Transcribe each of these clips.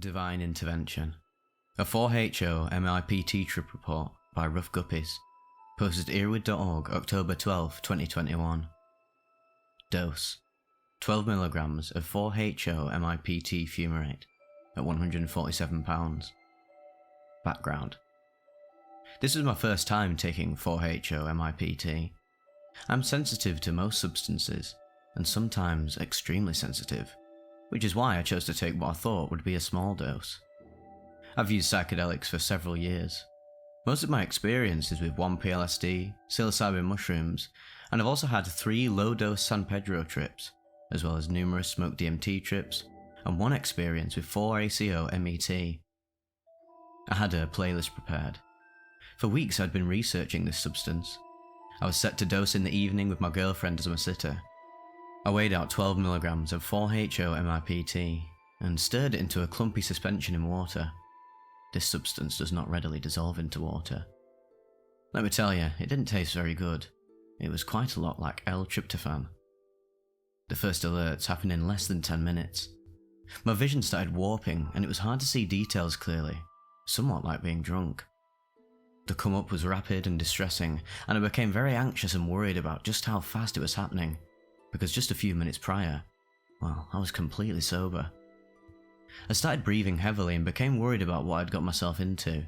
Divine Intervention. A 4HO MIPT trip report by Rough Guppies. Posted at earwid.org, October 12, 2021. Dose: 12 mg of 4HO MIPT fumarate at 147 pounds. Background: this was my first time taking 4HO MIPT. I'm sensitive to most substances, and sometimes extremely sensitive, which is why I chose to take what I thought would be a small dose. I've used psychedelics for several years. Most of my experience is with 1-PLSD, psilocybin mushrooms, and I've also had 3 low-dose San Pedro trips, as well as numerous smoked DMT trips, and one experience with 4-ACO MET. I had a playlist prepared. For weeks I'd been researching this substance. I was set to dose in the evening with my girlfriend as my sitter. I weighed out 12 mg of 4HO MIPT and stirred it into a clumpy suspension in water. This substance does not readily dissolve into water. Let me tell you, it didn't taste very good. It was quite a lot like L-tryptophan. The first alerts happened in less than 10 minutes. My vision started warping and it was hard to see details clearly, somewhat like being drunk. The come-up was rapid and distressing, and I became very anxious and worried about just how fast it was happening, because just a few minutes prior, well, I was completely sober. I started breathing heavily and became worried about what I'd got myself into.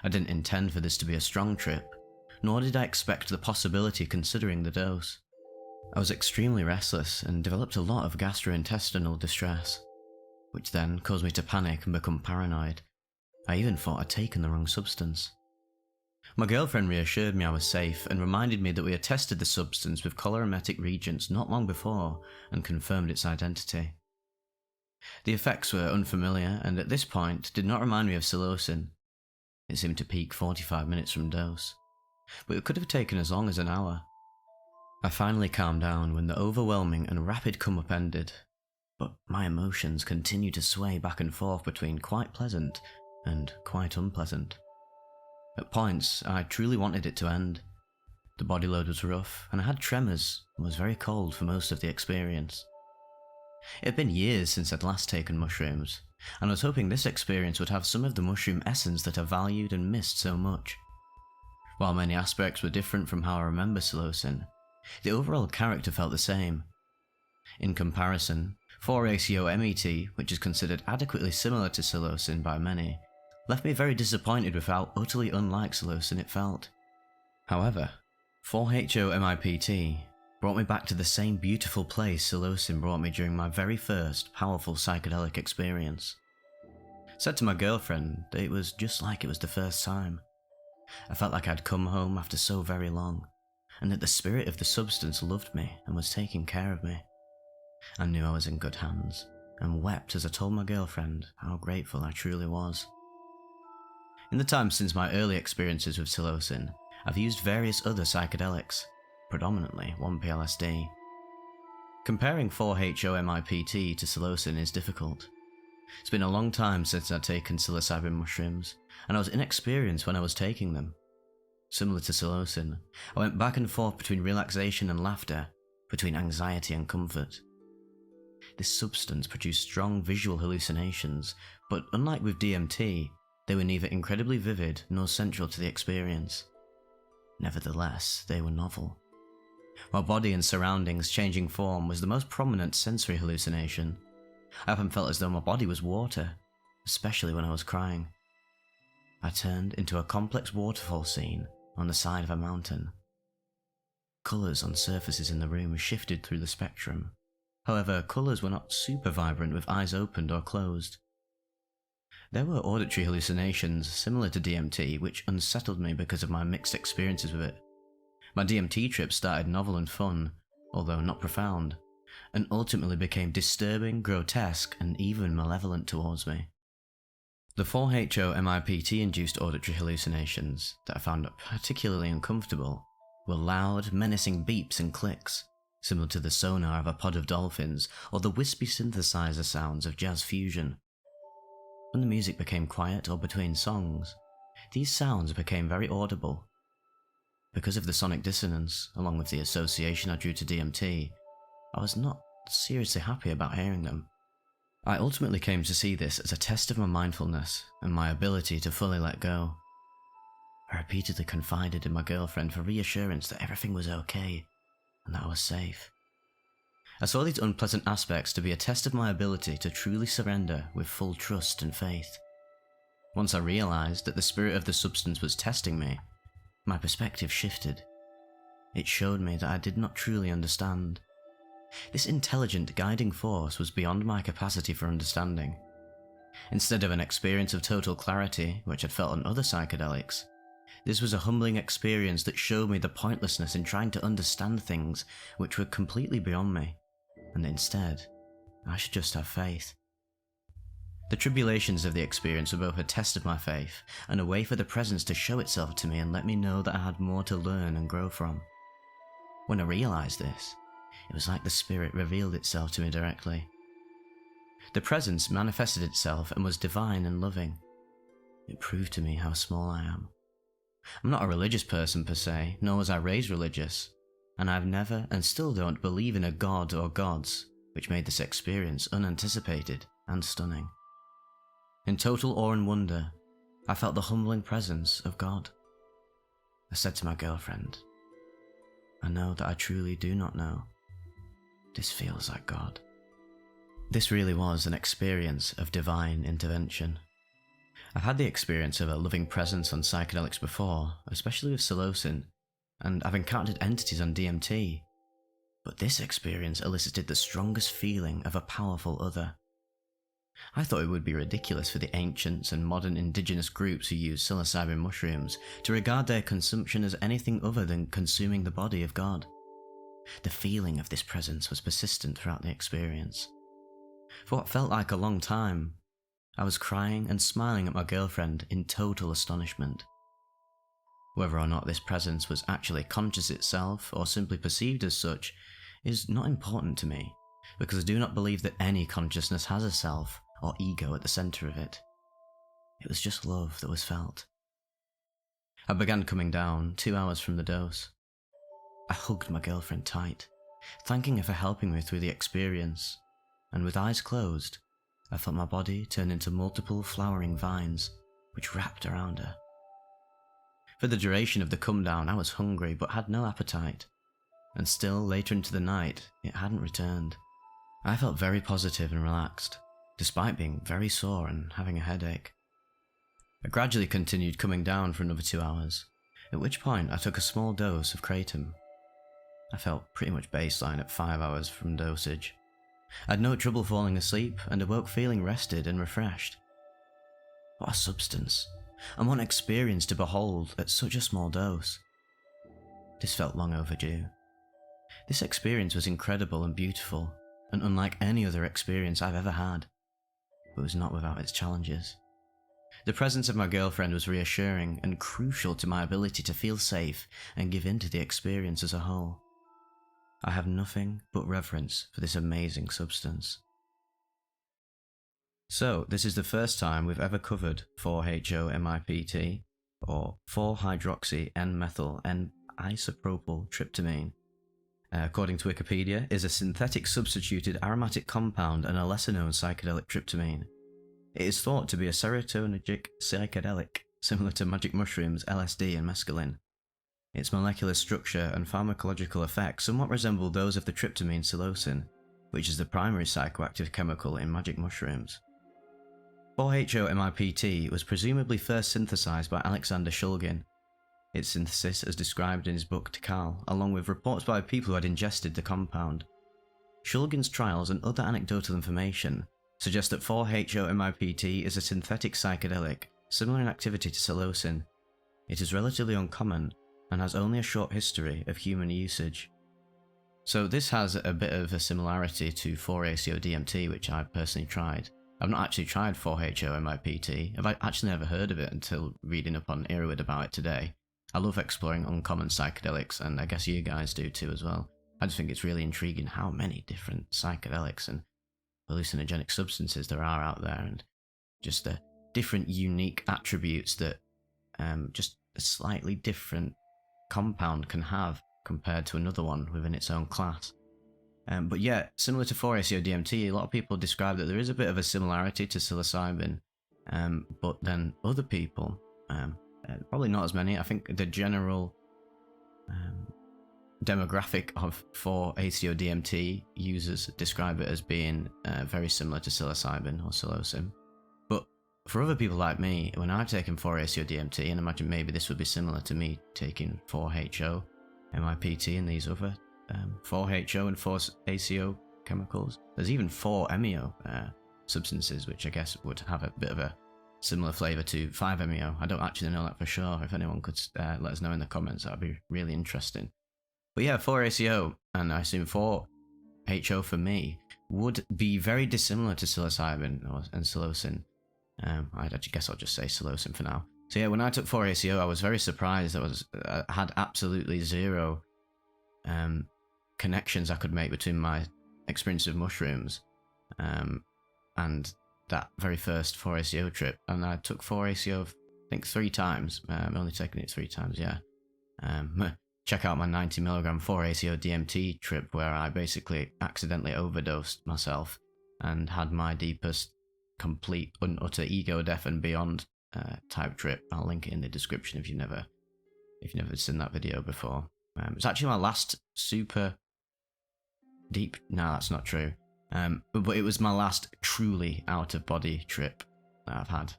I didn't intend for this to be a strong trip, nor did I expect the possibility considering the dose. I was extremely restless and developed a lot of gastrointestinal distress, which then caused me to panic and become paranoid. I even thought I'd taken the wrong substance. My girlfriend reassured me I was safe and reminded me that we had tested the substance with colorimetric reagents not long before and confirmed its identity. The effects were unfamiliar and at this point did not remind me of psilocin. It seemed to peak 45 minutes from dose, but it could have taken as long as an hour. I finally calmed down when the overwhelming and rapid come-up ended, but my emotions continued to sway back and forth between quite pleasant and quite unpleasant. At points, I truly wanted it to end. The body load was rough, and I had tremors and was very cold for most of the experience. It had been years since I'd last taken mushrooms, and I was hoping this experience would have some of the mushroom essence that I valued and missed so much. While many aspects were different from how I remember psilocin, the overall character felt the same. In comparison, 4-ACO MET, which is considered adequately similar to psilocin by many, left me very disappointed with how utterly unlike psilocin it felt. However, 4HO MIPT brought me back to the same beautiful place psilocin brought me during my very first powerful psychedelic experience. Said to my girlfriend that it was just like it was the first time. I felt like I'd come home after so very long, and that the spirit of the substance loved me and was taking care of me. I knew I was in good hands, and wept as I told my girlfriend how grateful I truly was. In the time since my early experiences with psilocin, I've used various other psychedelics, predominantly 1-PLSD. Comparing 4HO MIPT to psilocin is difficult. It's been a long time since I'd taken psilocybin mushrooms, and I was inexperienced when I was taking them. Similar to psilocin, I went back and forth between relaxation and laughter, between anxiety and comfort. This substance produced strong visual hallucinations, but unlike with DMT, they were neither incredibly vivid nor central to the experience. Nevertheless, they were novel. My body and surroundings changing form was the most prominent sensory hallucination. I often felt as though my body was water, especially when I was crying. I turned into a complex waterfall scene on the side of a mountain. Colours on surfaces in the room shifted through the spectrum. However, colours were not super vibrant with eyes opened or closed. There were auditory hallucinations similar to DMT which unsettled me because of my mixed experiences with it. My DMT trip started novel and fun, although not profound, and ultimately became disturbing, grotesque, and even malevolent towards me. The 4HO MIPT-induced auditory hallucinations that I found particularly uncomfortable were loud, menacing beeps and clicks, similar to the sonar of a pod of dolphins or the wispy synthesizer sounds of jazz fusion. When the music became quiet or between songs, these sounds became very audible. Because of the sonic dissonance, along with the association I drew to DMT, I was not seriously happy about hearing them. I ultimately came to see this as a test of my mindfulness and my ability to fully let go. I repeatedly confided in my girlfriend for reassurance that everything was okay and that I was safe. I saw these unpleasant aspects to be a test of my ability to truly surrender with full trust and faith. Once I realised that the spirit of the substance was testing me, my perspective shifted. It showed me that I did not truly understand. This intelligent guiding force was beyond my capacity for understanding. Instead of an experience of total clarity, which I'd felt on other psychedelics, this was a humbling experience that showed me the pointlessness in trying to understand things which were completely beyond me, and instead, I should just have faith. The tribulations of the experience were both a test of my faith and a way for the presence to show itself to me and let me know that I had more to learn and grow from. When I realised this, it was like the spirit revealed itself to me directly. The presence manifested itself and was divine and loving. It proved to me how small I am. I'm not a religious person per se, nor was I raised religious, and I've never and still don't believe in a god or gods, which made this experience unanticipated and stunning. In total awe and wonder, I felt the humbling presence of God. I said to my girlfriend, "I know that I truly do not know. This feels like God." This really was an experience of divine intervention. I've had the experience of a loving presence on psychedelics before, especially with psilocin, and I've encountered entities on DMT, but this experience elicited the strongest feeling of a powerful other. I thought it would be ridiculous for the ancients and modern indigenous groups who use psilocybin mushrooms to regard their consumption as anything other than consuming the body of God. The feeling of this presence was persistent throughout the experience. For what felt like a long time, I was crying and smiling at my girlfriend in total astonishment. Whether or not this presence was actually conscious itself or simply perceived as such is not important to me, because I do not believe that any consciousness has a self or ego at the centre of it. It was just love that was felt. I began coming down 2 hours from the dose. I hugged my girlfriend tight, thanking her for helping me through the experience, and with eyes closed, I felt my body turn into multiple flowering vines, which wrapped around her. For the duration of the come down, I was hungry but had no appetite, and still later into the night, it hadn't returned. I felt very positive and relaxed, despite being very sore and having a headache. I gradually continued coming down for another 2 hours, at which point I took a small dose of kratom. I felt pretty much baseline at 5 hours from dosage. I had no trouble falling asleep and awoke feeling rested and refreshed. What a substance, and what an experience to behold at such a small dose. This felt long overdue. This experience was incredible and beautiful, and unlike any other experience I've ever had, but was not without its challenges. The presence of my girlfriend was reassuring and crucial to my ability to feel safe and give in to the experience as a whole. I have nothing but reverence for this amazing substance. So, this is the first time we've ever covered 4-HO-MIPT, or 4-hydroxy-N-methyl-N-isopropyl-tryptamine. According to Wikipedia, is a synthetic substituted aromatic compound and a lesser-known psychedelic tryptamine. It is thought to be a serotonergic psychedelic, similar to magic mushrooms, LSD and mescaline. Its molecular structure and pharmacological effects somewhat resemble those of the tryptamine psilocin, which is the primary psychoactive chemical in magic mushrooms. 4-HO-MIPT was presumably first synthesized by Alexander Shulgin. Its synthesis is described in his book Tikal, along with reports by people who had ingested the compound. Shulgin's trials and other anecdotal information suggest that 4-HO-MIPT is a synthetic psychedelic, similar in activity to psilocin. It is relatively uncommon, and has only a short history of human usage. So this has a bit of a similarity to 4-ACO-DMT, which I've personally tried. I've not actually tried 4-HO-MIPT. I've actually never heard of it until reading up on Erowid about it today. I love exploring uncommon psychedelics, and I guess you guys do too as well. I just think it's really intriguing how many different psychedelics and hallucinogenic substances there are out there, and just the different unique attributes that just a slightly different compound can have compared to another one within its own class. But yeah, similar to 4-ACO-DMT, a lot of people describe that there is a bit of a similarity to psilocybin, but then other people, probably not as many. I think the general demographic of 4-ACO-DMT users describe it as being very similar to psilocybin or psilocin. But for other people like me, when I've taken 4-ACO-DMT, and imagine maybe this would be similar to me taking 4-HO, MIPT, and these other 4-HO and 4-ACO chemicals. There's even 4-MeO substances, which I guess would have a bit of a similar flavour to 5-MeO. I don't actually know that for sure. If anyone could let us know in the comments, that'd be really interesting. But yeah, 4-ACO, and I assume 4-HO for me, would be very dissimilar to psilocybin and psilocin. I guess I'll just say psilocin for now. So yeah, when I took 4-ACO, I was very surprised. I had absolutely zero connections I could make between my experience of mushrooms and that very first 4-ACO trip. And I took 4-ACO, I think 3 times. I've only taken it 3 times, yeah. Check out my 90mg 4-ACO DMT trip where I basically accidentally overdosed myself and had my deepest, complete, utter ego death and beyond type trip. I'll link it in the description if you've never seen that video before. It's actually my last super deep. No, that's not true. But it was my last truly out of body trip that I've had.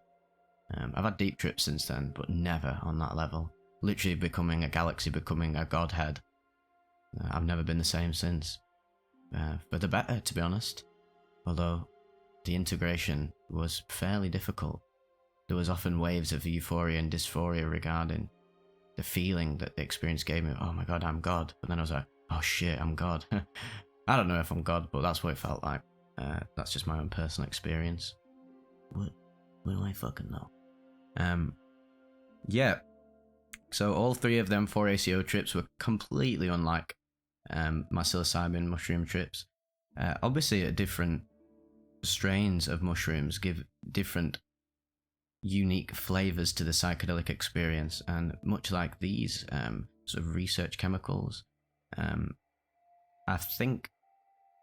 I've had deep trips since then, but never on that level. Literally becoming a galaxy, becoming a godhead. I've never been the same since. For the better, to be honest. Although the integration was fairly difficult. There was often waves of euphoria and dysphoria regarding the feeling that the experience gave me. Oh my god, I'm God. But then I was like, oh shit, I'm God. I don't know if I'm God, but that's what it felt like. That's just my own personal experience. What do I fucking know? Yeah. So all 3 of them 4-ACO trips were completely unlike my psilocybin mushroom trips. Obviously, different strains of mushrooms give different unique flavors to the psychedelic experience, and much like these sort of research chemicals, I think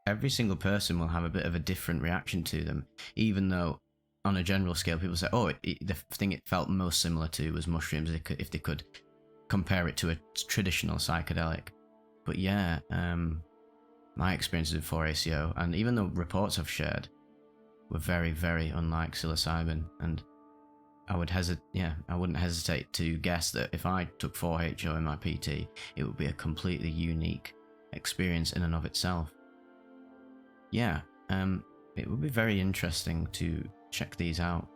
every single person will have a bit of a different reaction to them, even though on a general scale people say, oh, the thing it felt most similar to was mushrooms if they could compare it to a traditional psychedelic. But yeah, my experiences with 4-ACO, and even the reports I've shared, were very, very unlike psilocybin, and I wouldn't hesitate to guess that if I took 4-HO in my PT, it would be a completely unique experience in and of itself. Yeah, it would be very interesting to check these out.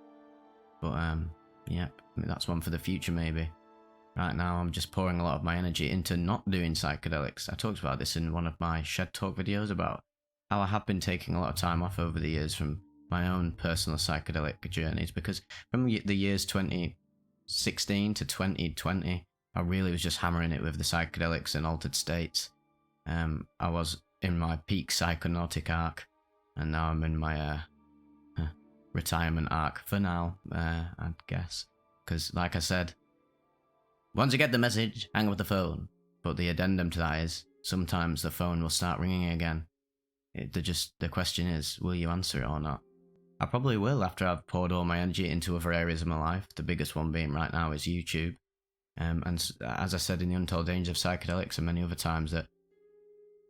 But yeah, that's one for the future maybe. Right now I'm just pouring a lot of my energy into not doing psychedelics. I talked about this in one of my Shed Talk videos about how I have been taking a lot of time off over the years from my own personal psychedelic journeys, because from the years 2016 to 2020, I really was just hammering it with the psychedelics and altered states. I was in my peak psychonautic arc, and now I'm in my retirement arc for now, I guess. Because, like I said, once you get the message, hang up the phone. But the addendum to that is, sometimes the phone will start ringing again. The question is, will you answer it or not? I probably will after I've poured all my energy into other areas of my life, the biggest one being right now is YouTube. And as I said in The Untold Dangers of Psychedelics and many other times, that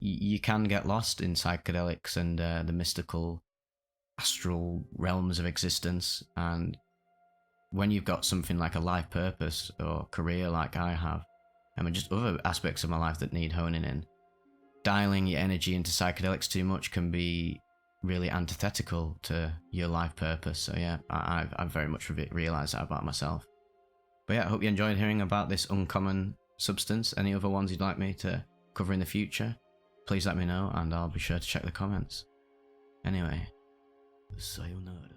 you can get lost in psychedelics and the mystical astral realms of existence, and when you've got something like a life purpose or career like I have, and just other aspects of my life that need honing in, dialing your energy into psychedelics too much can be really antithetical to your life purpose. So yeah, I've very much realised that about myself. But yeah, I hope you enjoyed hearing about this uncommon substance. Any other ones you'd like me to cover in the future, please let me know and I'll be sure to check the comments. Anyway, sayonara.